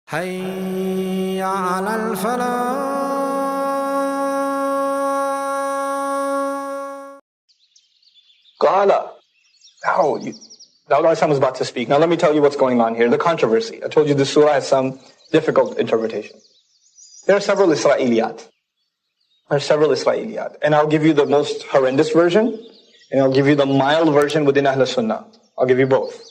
حي على الفلاح. Qala. Now, Dawah was about to speak. Now let me tell you what's going on here. The controversy. I told you this surah has some difficult interpretation. There are several Israeliyat. And I'll give you the most horrendous version, and I'll give you the mild version within Ahl Sunnah. I'll give you both.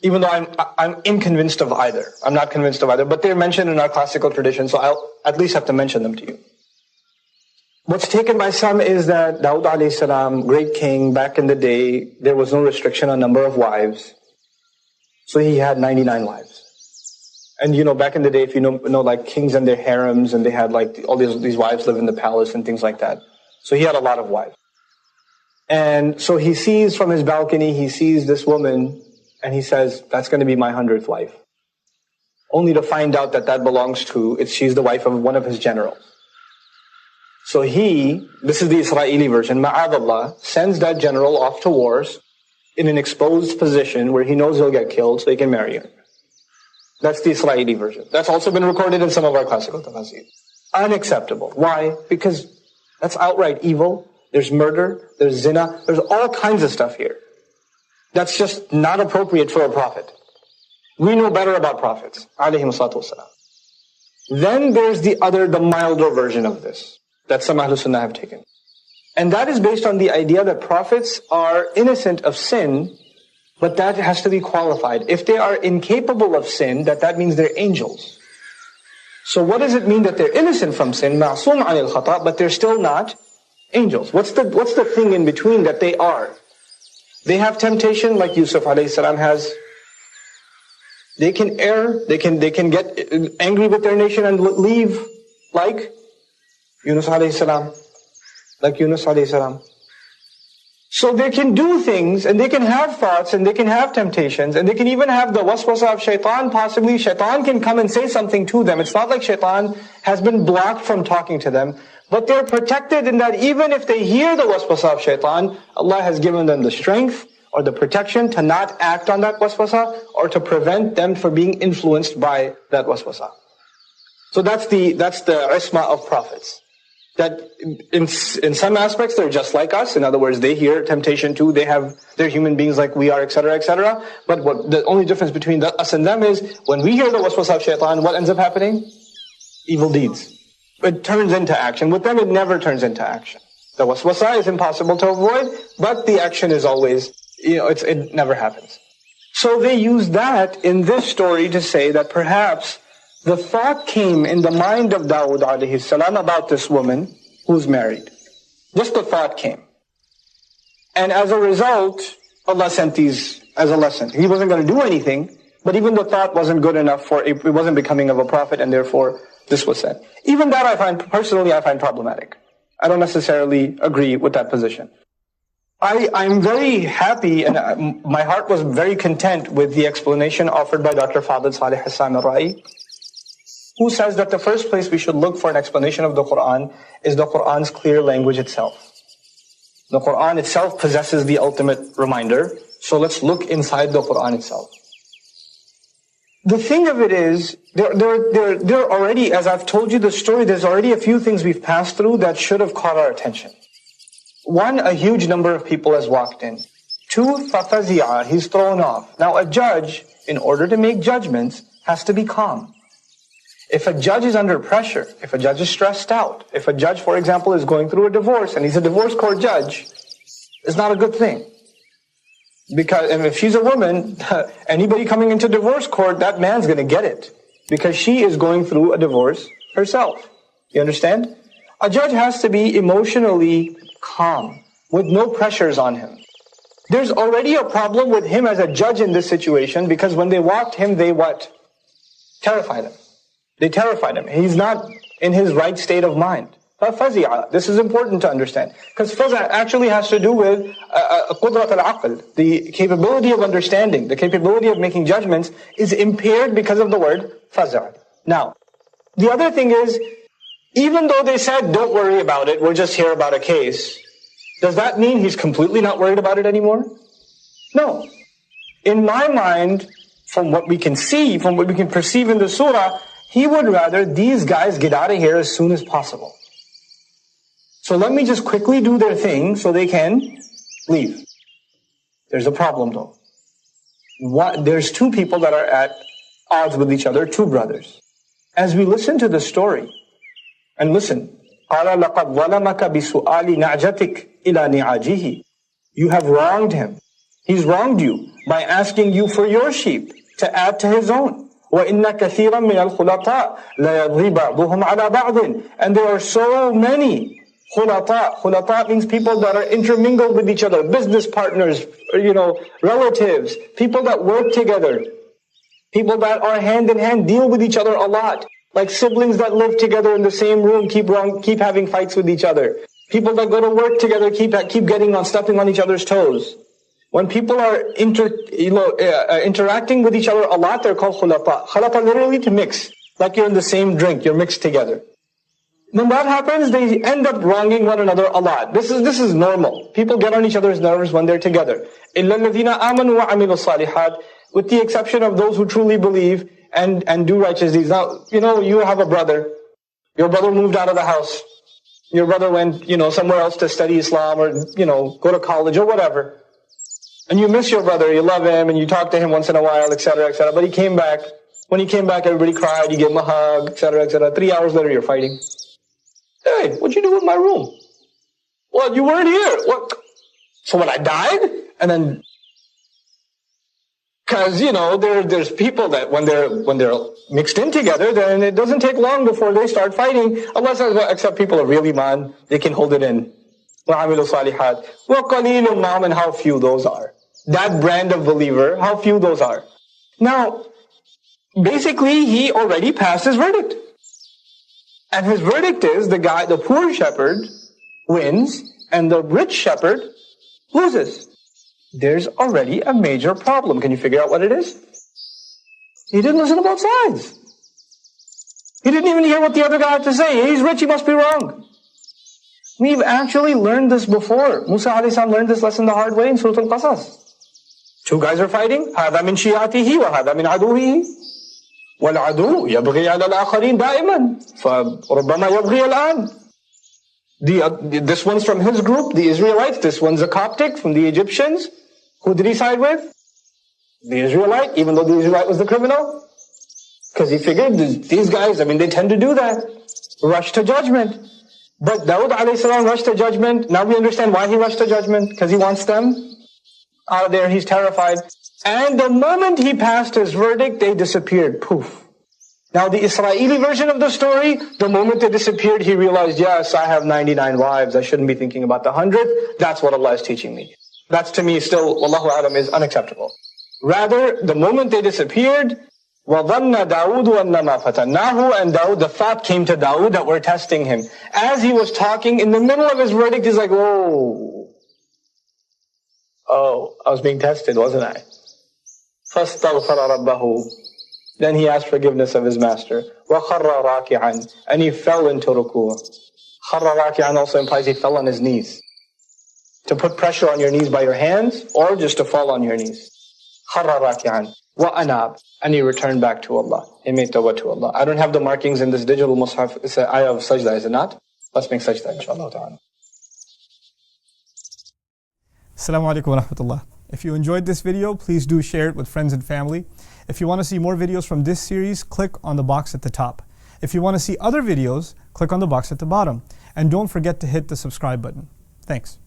Even though I'm inconvinced of either. I'm not convinced of either, but they're mentioned in our classical tradition, so I'll at least have to mention them to you. What's taken by some is that Dawud alayhi salam, great king, back in the day, there was no restriction on number of wives. So he had 99 wives. And back in the day, if you know like kings and their harems, and they had like all these wives live in the palace and things like that. So he had a lot of wives. And so he sees from his balcony, he sees this woman, and he says, that's going to be my 100th wife. Only to find out that belongs to, she's the wife of one of his generals. So this is the Israeli version, ma'adallah, sends that general off to wars in an exposed position where he knows he'll get killed so he can marry her. That's the Israeli version. That's also been recorded in some of our classical tafsir. Unacceptable. Why? Because that's outright evil. There's murder, there's zina, there's all kinds of stuff here. That's just not appropriate for a prophet. We know better about prophets, alayhim salatu wasalam. Then there's the milder version of this, that some Ahlul Sunnah have taken. And that is based on the idea that prophets are innocent of sin, but that has to be qualified. If they are incapable of sin, that means they're angels. So what does it mean that they're innocent from sin, ma'asum anil khata, but they're still not angels? What's the thing in between that they are? They have temptation like Yusuf alayhi salam has. They can err, they can get angry with their nation and leave like Yunus alayhi salam. So they can do things, and they can have thoughts, and they can have temptations, and they can even have the waswasa of shaitan. Possibly shaitan can come and say something to them. It's not like shaitan has been blocked from talking to them, but they're protected in that even if they hear the waswasa of shaitan, Allah has given them the strength or the protection to not act on that waswasa, or to prevent them from being influenced by that waswasa. So that's the isma of prophets. That in some aspects they're just like us. In other words, they hear temptation too. They're human beings like we are, etc., etc. But the only difference between us and them is when we hear the waswasa of shaitan, what ends up happening? Evil deeds. It turns into action. With them, it never turns into action. The waswasa is impossible to avoid, but the action is always, it never happens. So they use that in this story to say that perhaps the thought came in the mind of Dawud alayhi salam about this woman who's married. Just the thought came. And as a result, Allah sent these as a lesson. He wasn't going to do anything, but even the thought wasn't good enough it wasn't becoming of a prophet, and therefore this was said. Even that I find problematic. I don't necessarily agree with that position. I'm very happy, and my heart was very content with the explanation offered by Dr. Fadl Salih Hassan al-Ra'i, who says that the first place we should look for an explanation of the Qur'an is the Qur'an's clear language itself. The Qur'an itself possesses the ultimate reminder, so let's look inside the Qur'an itself. The thing of it is, there are already, as I've told you the story, there's already a few things we've passed through that should have caught our attention. One, a huge number of people has walked in. Two, fafazi'a, he's thrown off. Now a judge, in order to make judgments, has to be calm. If a judge is under pressure, if a judge is stressed out, if a judge, for example, is going through a divorce and he's a divorce court judge, it's not a good thing. Because if she's a woman, anybody coming into divorce court, that man's going to get it. Because she is going through a divorce herself. You understand? A judge has to be emotionally calm, with no pressures on him. There's already a problem with him as a judge in this situation, because when they walked him, they what? Terrified him. They terrified him. He's not in his right state of mind. Fazi'a. This is important to understand. Because faza' actually has to do with qudrat al-aql. The capability of understanding, the capability of making judgments is impaired because of the word faza'. Now, the other thing is, even though they said, don't worry about it, we're just here about a case, does that mean he's completely not worried about it anymore? No. In my mind, from what we can see, from what we can perceive in the surah, he would rather these guys get out of here as soon as possible. So let me just quickly do their thing so they can leave. There's a problem though. There's two people that are at odds with each other, two brothers. As we listen to the story, and listen, قَالَ لَقَدْ ظَلَمَكَ بِسُؤَالِ نَعْجَتِكَ إِلَى نِعَاجِهِ. You have wronged him. He's wronged you by asking you for your sheep to add to his own. وَإِنَّ كَثِيرًا مِنَ الْخُلَطَاءِ لَيَبْغِي بَعْضُهُمْ عَلَى بَعْضٍ. And there are so many khulata. Khulata means people that are intermingled with each other, business partners, relatives, people that work together, people that are hand in hand, deal with each other a lot, like siblings that live together in the same room, keep having fights with each other. People that go to work together keep stepping on each other's toes. When people are interacting with each other a lot, they're called khulata. Khulata literally to mix, like you're in the same drink, you're mixed together. When that happens, they end up wronging one another a lot. This is normal. People get on each other's nerves when they're together. إِلَّا الَّذِينَ آمَنُوا وَعَمِلُوا الصَّالِحَاتِ. With the exception of those who truly believe and do righteous deeds. Now, you have a brother. Your brother moved out of the house. Your brother went, somewhere else to study Islam or, go to college or whatever. And you miss your brother, you love him, and you talk to him once in a while, etc., etc. But he came back. When he came back, everybody cried, you gave him a hug, etc., etc. 3 hours later, you're fighting. Hey, what'd you do with my room? Well, you weren't here. What? So when I died? And then, because, there's people that when they're mixed in together, then it doesn't take long before they start fighting, except people are really man, they can hold it in. وَعَمِلُوا الصَّالِحَاتِ وَقَلِيلٌ مَّا, and how few those are. That brand of believer, how few those are. Now, basically, he already passed his verdict. And his verdict is the poor shepherd wins and the rich shepherd loses. There's already a major problem. Can you figure out what it is? He didn't listen to both sides. He didn't even hear what the other guy had to say. He's rich, he must be wrong. We've actually learned this before. Musa a.s. learned this lesson the hard way in Surah Al-Qasas. Two guys are fighting. هَذَا مِنْ شِيَعَتِهِ وَهَذَا مِنْ عَدُوِهِ وَالْعَدُوُ يَبْغِي عَلَى الْآخَرِينَ دَائِمًا فَرُبَّمَا يَبْغِي الْآنِ. This one's from his group, the Israelites. This one's a Coptic from the Egyptians. Who did he side with? The Israelite, even though the Israelite was the criminal. Because he figured these guys, they tend to do that. Rush to judgment. But Dawud a.s. rushed to judgment. Now we understand why he rushed to judgment. Because he wants them out of there. He's terrified. And the moment he passed his verdict, they disappeared. Poof. Now the Israeli version of the story, the moment they disappeared, he realized, yes, I have 99 wives. I shouldn't be thinking about the 100th. That's what Allah is teaching me. That's to me still, wallahu alam, is unacceptable. Rather, the moment they disappeared, وَظَنَّ دَاوُدُ أَنَّمَا فَتَنَّاهُ, and Dawood, the thought came to Dawood that we're testing him. As he was talking, in the middle of his verdict, he's like, oh, I was being tested, wasn't I? فَاسْتَغْفَرَ رَبَّهُ. Then he asked forgiveness of his master. وَخَرَّ رَاكِعًا, and he fell into ruku'. خَرَّ رَاكِعًا also implies he fell on his knees. To put pressure on your knees by your hands, or just to fall on your knees. خَرَّ رَاكِعًا وَأَنَابَ, and he returned back to Allah. He made tawbah to Allah. I don't have the markings in this digital mushaf. It's an ayah of sajda, is it not? Let's make sajda, inshallah ta'ala. Assalamu alaikum wa rahmatullah. If you enjoyed this video, please do share it with friends and family. If you want to see more videos from this series, click on the box at the top. If you want to see other videos, click on the box at the bottom. And don't forget to hit the subscribe button. Thanks.